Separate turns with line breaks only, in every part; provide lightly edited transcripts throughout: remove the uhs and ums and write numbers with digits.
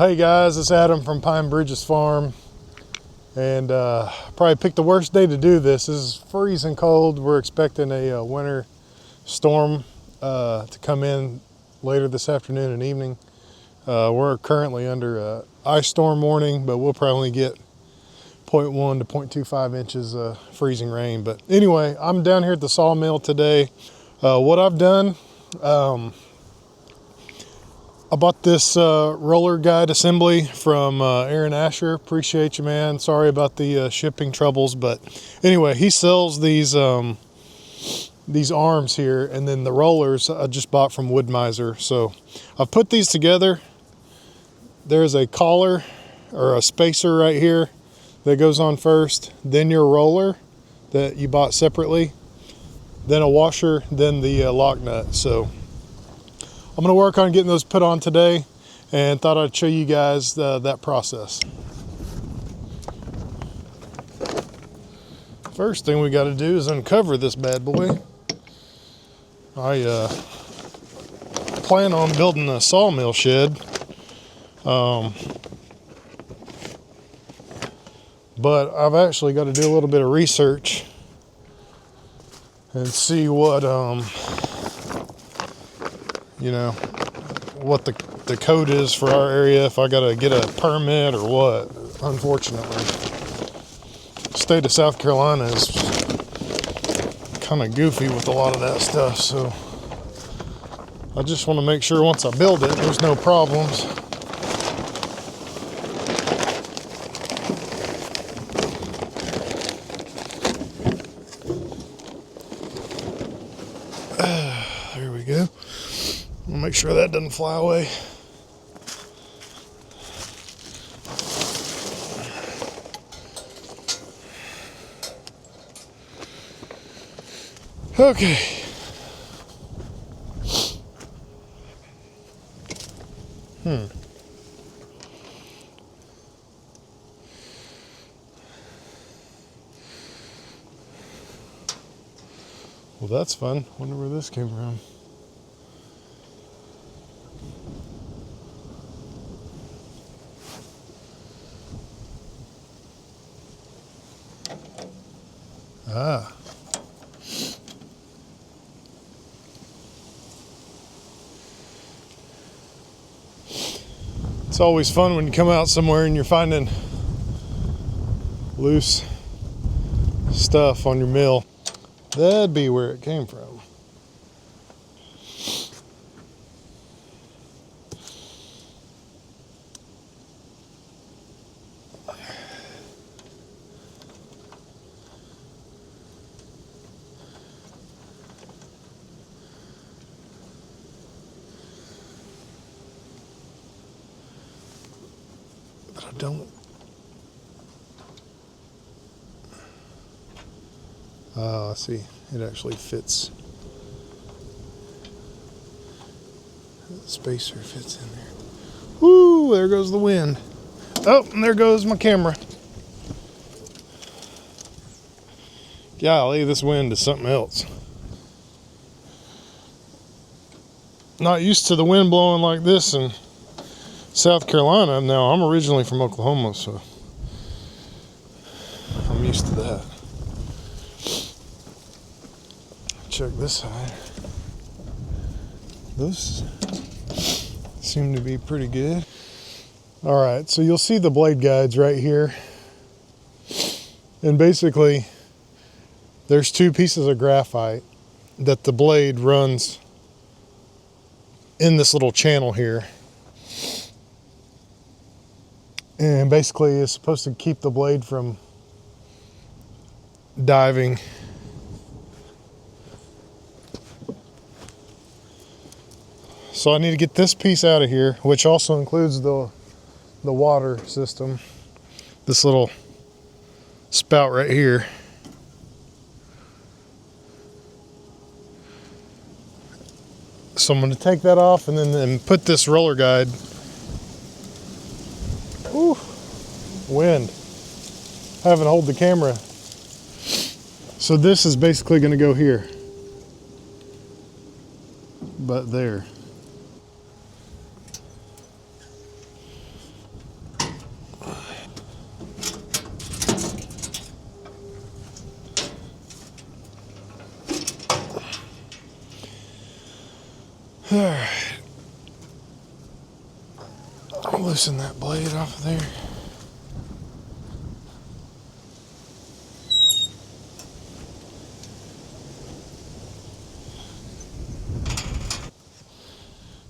Hey guys, it's Adam from Pine Bridges Farm, and probably picked the worst day to do this. This is freezing cold. We're expecting a winter storm to come in later this afternoon and evening. We're currently under a ice storm warning, but we'll probably get 0.1 to 0.25 inches of freezing rain. But anyway, I'm down here at the sawmill today. What I've done, I bought this roller guide assembly from Aaron Asher. Appreciate you, man. Sorry about the shipping troubles, but anyway, he sells these arms here, and then the rollers I just bought from Wood-Mizer. So I've put these together. There's a collar or a spacer right here that goes on first, then your roller that you bought separately, then a washer, then the lock nut. So I'm going to work on getting those put on today, and thought I'd show you guys that process. First thing we got to do is uncover this bad boy. I plan on building a sawmill shed, but I've actually got to do a little bit of research and see what what the code is for our area, if I gotta get a permit or what. Unfortunately, the state of South Carolina is kind of goofy with a lot of that stuff, so I just want to make sure once I build it, there's no problems. There we go. I'll make sure that doesn't fly away. Okay. Well, that's fun. Wonder where this came from. Ah. It's always fun when you come out somewhere and you're finding loose stuff on your mill. That'd be where it came from. But I don't. I see. It actually fits. The spacer fits in there. Woo! There goes the wind. Oh, and there goes my camera. Golly, this wind is something else. Not used to the wind blowing like this in South Carolina. Now, I'm originally from Oklahoma, so I'm used to that. Check this side. Those seem to be pretty good. All right, so you'll see the blade guides right here. And basically, there's two pieces of graphite that the blade runs in this little channel here. And basically, it's supposed to keep the blade from diving. So I need to get this piece out of here, which also includes the water system. This little spout right here. So I'm going to take that off and then put this roller guide. Ooh, wind. Having to hold the camera. So this is basically going to go here. But there. loosen that blade off of there.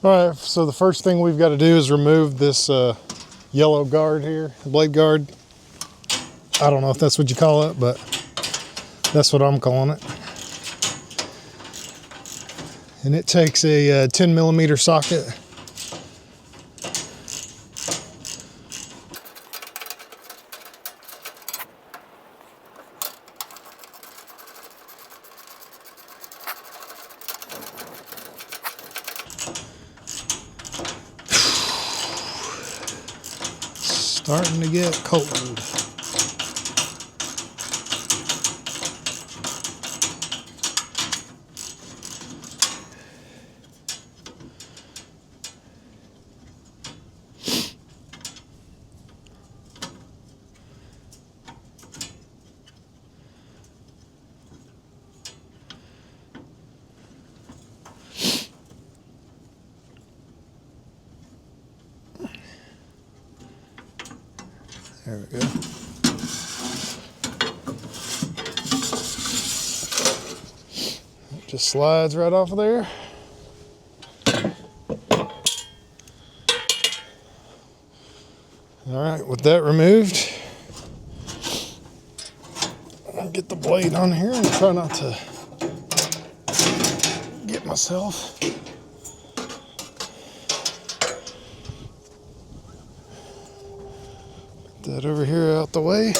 All right, so the first thing we've got to do is remove this yellow guard here, blade guard. I don't know if that's what you call it, but that's what I'm calling it. And it takes a 10 millimeter socket. Starting to get cold. There we go. It just slides right off of there. All right, with that removed, I'll get the blade on here and try not to get myself. That over here out the way.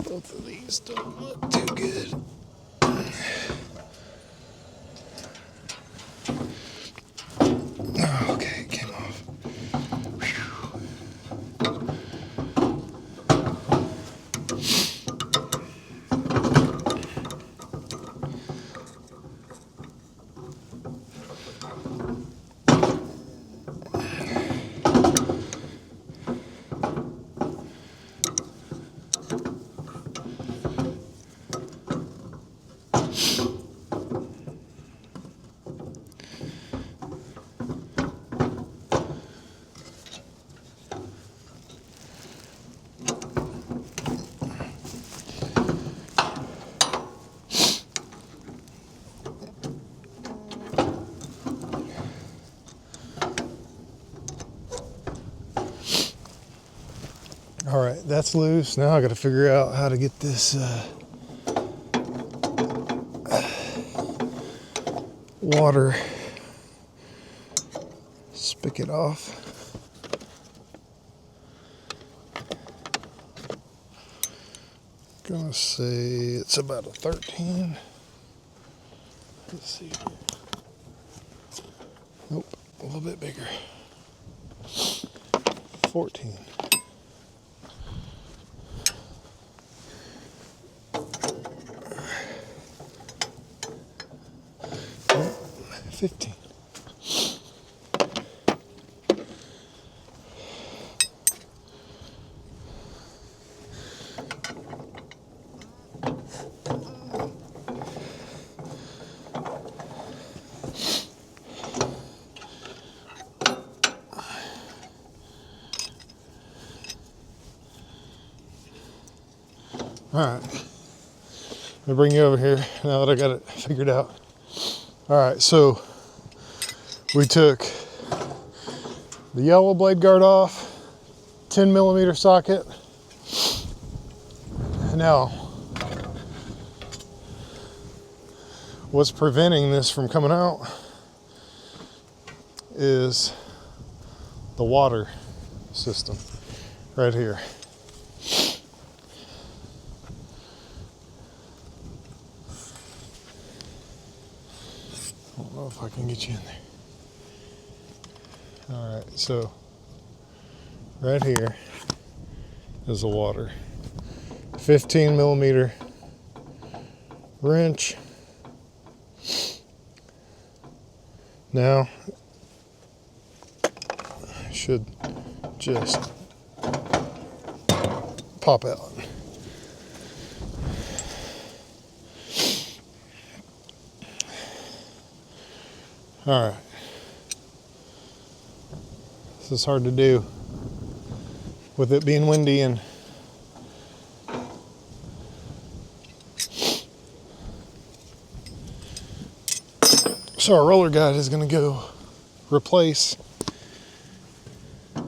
Both of these don't look too good. Oh, okay, it came off. All right, that's loose. Now I got to figure out how to get this water spigot off. Gonna say it's about a 13. Let's see. Nope, a little bit bigger. 14. Nope, 15. All right, let me bring you over here now that I got it figured out. All right, so we took the yellow blade guard off, 10 millimeter socket. Now, what's preventing this from coming out is the water system right here. I don't know if I can get you in there. All right, so right here is the water. 15 millimeter wrench. Now it should just pop out. All right. This is hard to do with it being windy. And so our roller guide is going to go replace, and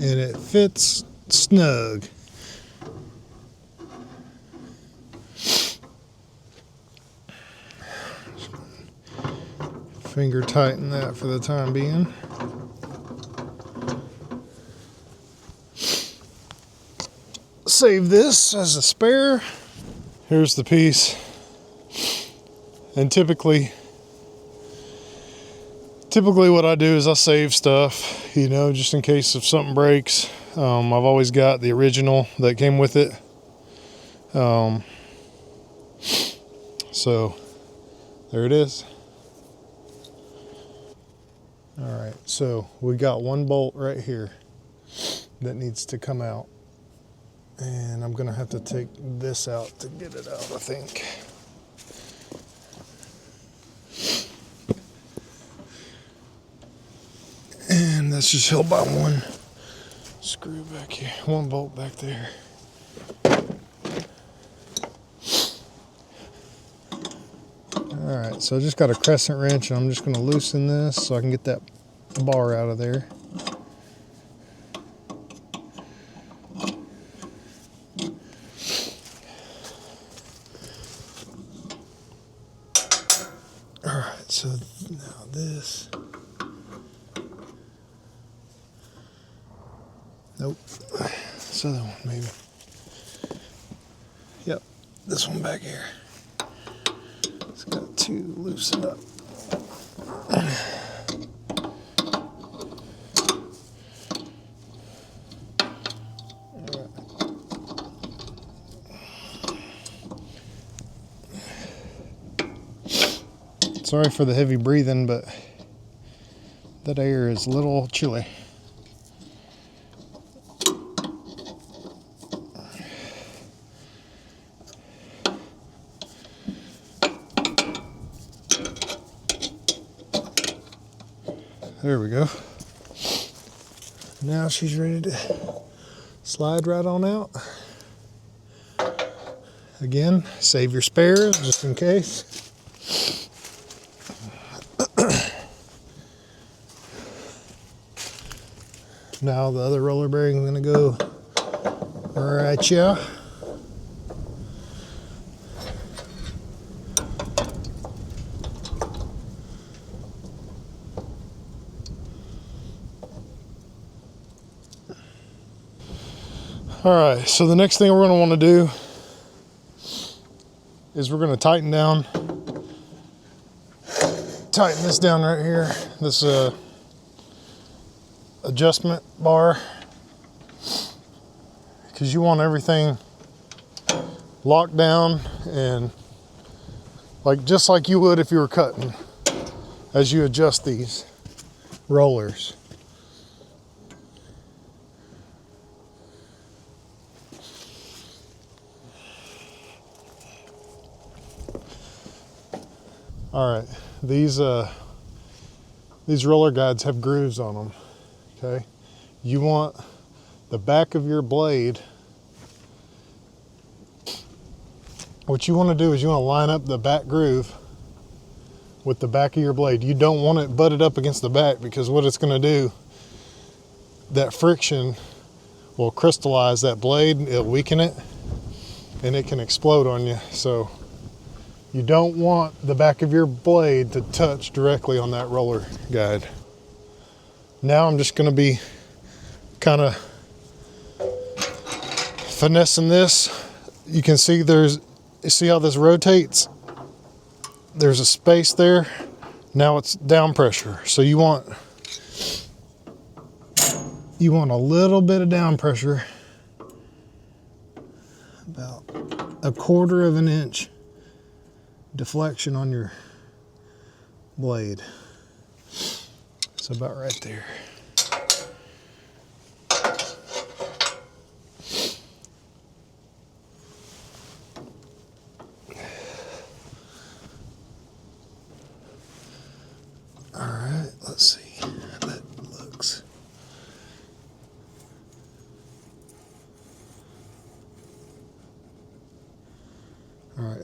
it fits snug. Finger tighten that for the time being. Save this as a spare. Here's the piece. And typically what I do is I save stuff, you know, just in case if something breaks. I've always got the original that came with it. So there it is. All right, so we got one bolt right here that needs to come out, and I'm gonna have to take this out to get it out, I think. And that's just held by one screw back here, one bolt back there. All right, so I just got a crescent wrench, and I'm just going to loosen this so I can get that bar out of there. All right, so now this. Nope, this other one maybe. Yep, this one back here. It's got to loosen up. Sorry for the heavy breathing, but that air is a little chilly. There we go. Now she's ready to slide right on out. Again, save your spares just in case. Now the other roller bearing is going to go right here. All right, so the next thing we're going to want to do is we're going to tighten this down right here, this adjustment bar, because you want everything locked down and just like you would if you were cutting as you adjust these rollers. All right, these roller guides have grooves on them, okay? You want the back of your blade, what you want to do is you want to line up the back groove with the back of your blade. You don't want it butted up against the back, because what it's going to do, that friction will crystallize that blade, it'll weaken it, and it can explode on you. So you don't want the back of your blade to touch directly on that roller guide. Now I'm just going to be kind of finessing this. You can see you see how this rotates? There's a space there. Now it's down pressure. So you want a little bit of down pressure, about 1/4 of an inch deflection on your blade. So about right there. All right, let's see.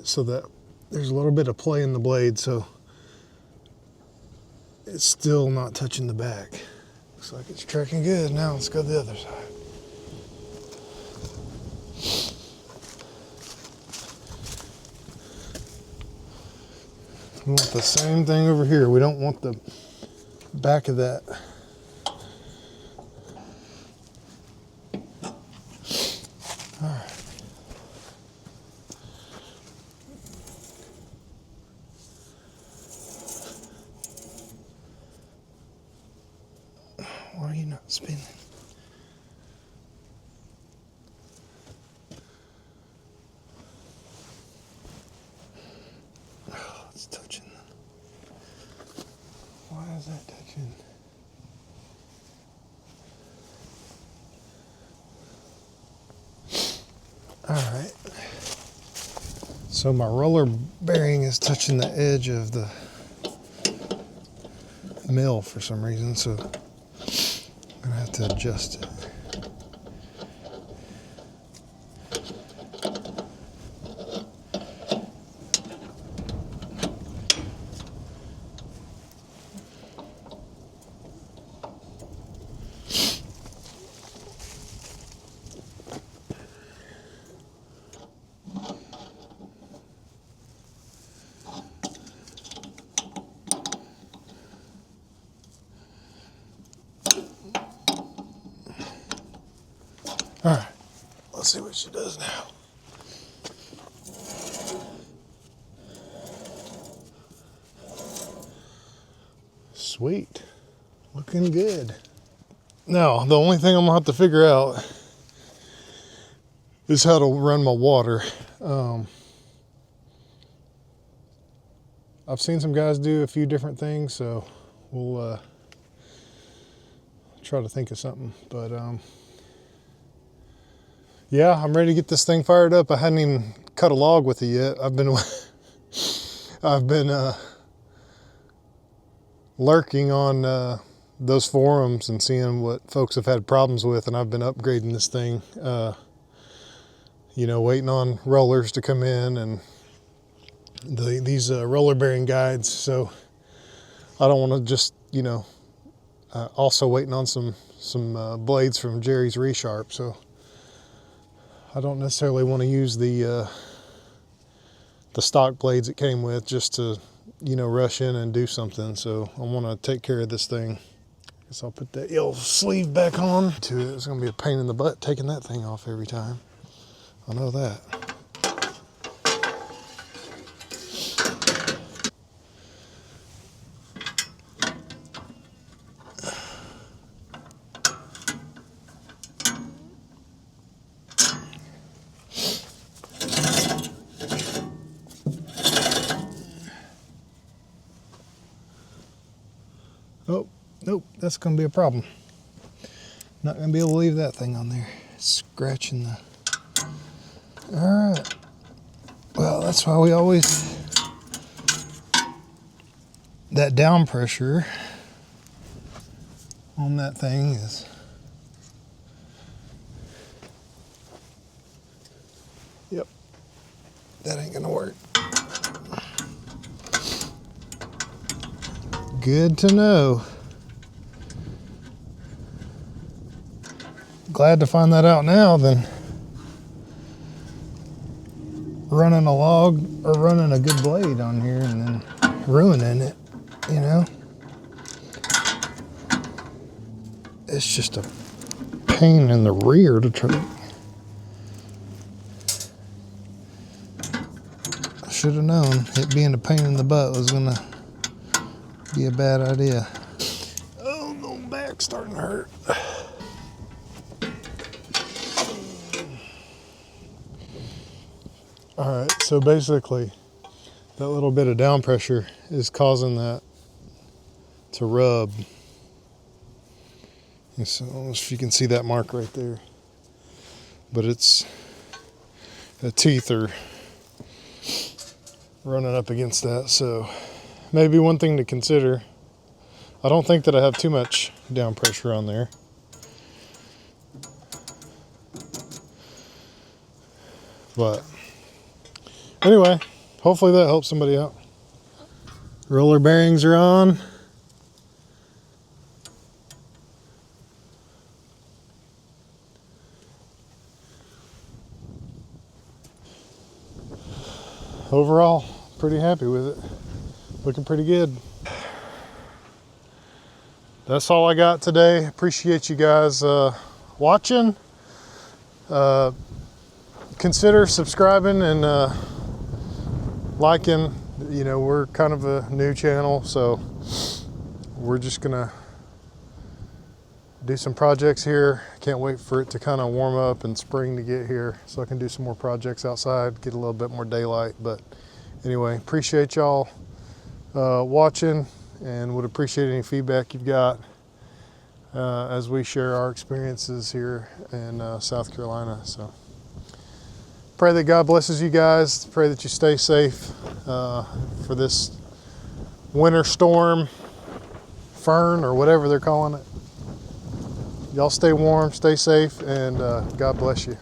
so that there's a little bit of play in the blade, so it's still not touching the back. Looks like it's tracking good. Now let's go to the other side. We want the same thing over here. We don't want the back of that. All right. Why are you not spinning? Oh, it's touching. Why is that touching? All right. So my roller bearing is touching the edge of the mill for some reason, so I'm gonna have to adjust it. All right, let's see what she does now. Sweet, looking good. Now, the only thing I'm gonna have to figure out is how to run my water. I've seen some guys do a few different things, so we'll try to think of something. But yeah, I'm ready to get this thing fired up. I hadn't even cut a log with it yet. I've been lurking on those forums and seeing what folks have had problems with, and I've been upgrading this thing. You know, waiting on rollers to come in and these roller bearing guides. So I don't want to just, you know, also waiting on some blades from Jerry's Resharp. So I don't necessarily want to use the stock blades it came with just to, you know, rush in and do something. So I want to take care of this thing. Guess I'll put that yellow sleeve back on to it. It's going to be a pain in the butt taking that thing off every time. I know that. Oh, nope, that's going to be a problem. Not going to be able to leave that thing on there. Scratching the... All right. Well, that's why we always... That down pressure on that thing is... Yep. That ain't going to work. Good to know. Glad to find that out now than running a log or running a good blade on here and then ruining it, you know? It's just a pain in the rear to try. I should have known it being a pain in the butt was gonna be a bad idea. Oh, the back's starting to hurt. All right, so basically that little bit of down pressure is causing that to rub. And so I don't know if you can see that mark right there, but it's the teeth are running up against that. So maybe one thing to consider. I don't think that I have too much down pressure on there. But anyway, hopefully that helps somebody out. Roller bearings are on. Overall, pretty happy with it. Looking pretty good. That's all I got today. Appreciate you guys watching. Consider subscribing and liking. You know, we're kind of a new channel, so we're just gonna do some projects here. Can't wait for it to kind of warm up and spring to get here so I can do some more projects outside, get a little bit more daylight. But anyway, appreciate y'all watching, and would appreciate any feedback you've got as we share our experiences here in South Carolina. So pray that God blesses you guys. Pray that you stay safe for this winter storm, Fern, or whatever they're calling it. Y'all stay warm, stay safe, and God bless you.